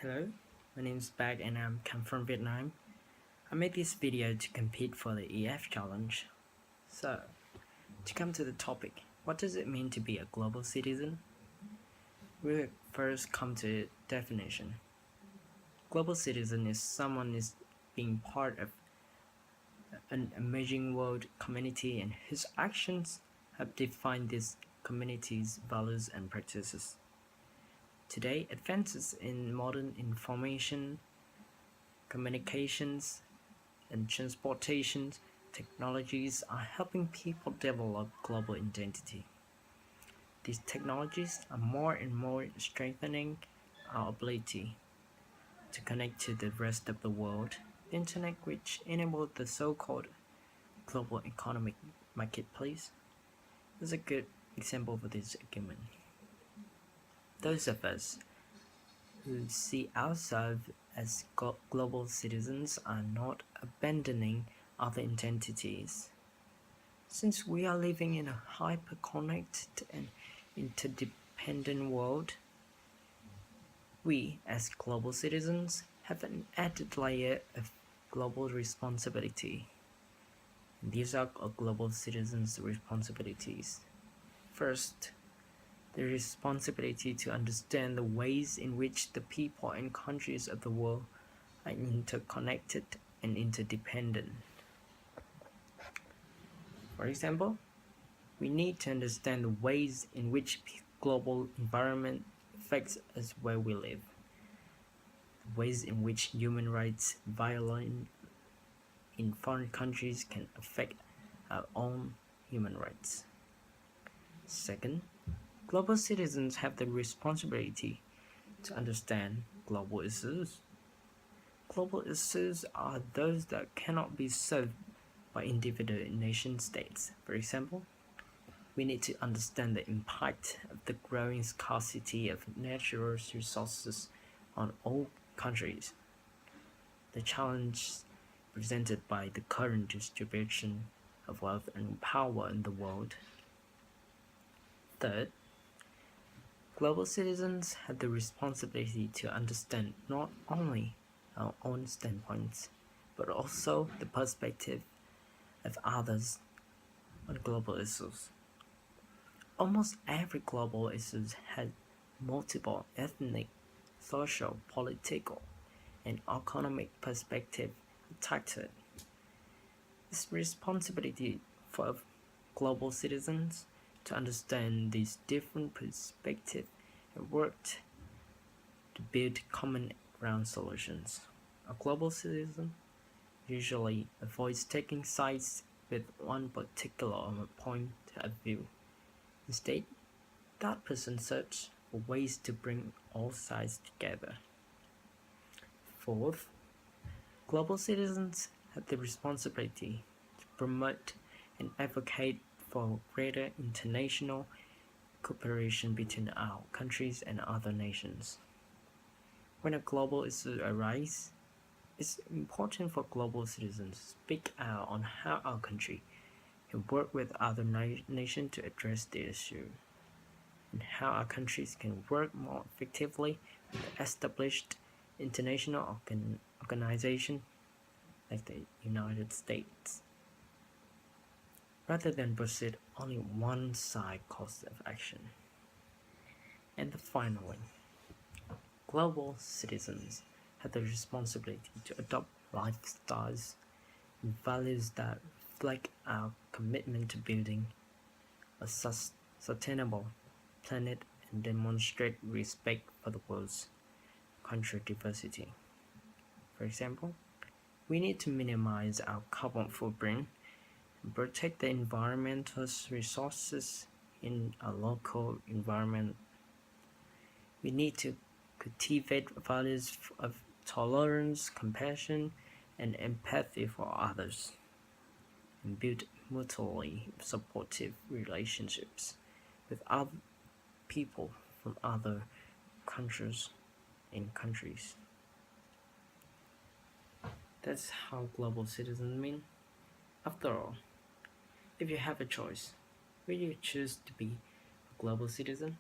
Hello, my name is Bag and I'm come from Vietnam. I made this video to compete for the EF challenge. So, to come to the topic, what does it mean to be a global citizen? We'll first come to definition. Global citizen is someone is being part of an emerging world community and whose actions have defined this community's values and practices. Today, advances in modern information, communications, and transportation technologies are helping people develop global identity. These technologies are more and more strengthening our ability to connect to the rest of the world. The internet, which enabled the so-called global economic marketplace, is a good example for this argument. Those of us who see ourselves as global citizens are not abandoning other identities. Since we are living in a hyper-connected and interdependent world, we as global citizens have an added layer of global responsibility. These are global citizens' responsibilities. First, the responsibility to understand the ways in which the people and countries of the world are interconnected and interdependent. For example, we need to understand the ways in which global environment affects us where we live, the ways in which human rights violation in foreign countries can affect our own human rights. Second, global citizens have the responsibility to understand global issues. Global issues are those that cannot be solved by individual nation states. For example, we need to understand the impact of the growing scarcity of natural resources on all countries, the challenges presented by the current distribution of wealth and power in the world. Third, global citizens have the responsibility to understand not only our own standpoints, but also the perspective of others on global issues. Almost every global issue has multiple ethnic, social, political, and economic perspectives attached to it. It's responsibility for global citizens to understand these different perspectives and work to build common ground solutions. A global citizen usually avoids taking sides with one particular point of view. Instead, that person searches for ways to bring all sides together. Fourth, global citizens have the responsibility to promote and advocate for greater international cooperation between our countries and other nations. When a global issue arises, it's important for global citizens to speak out on how our country can work with other nations to address the issue, and how our countries can work more effectively with established international organizations like the United States, rather than pursue only one side course of action. And finally, global citizens have the responsibility to adopt lifestyles and values that reflect our commitment to building a sustainable planet and demonstrate respect for the world's country diversity. For example, we need to minimize our carbon footprint and protect the environmental resources in our local environment. We need to cultivate values of tolerance, compassion, and empathy for others, and build mutually supportive relationships with other people from other countries and countries. That's how global citizens mean. After all, if you have a choice, will you choose to be a global citizen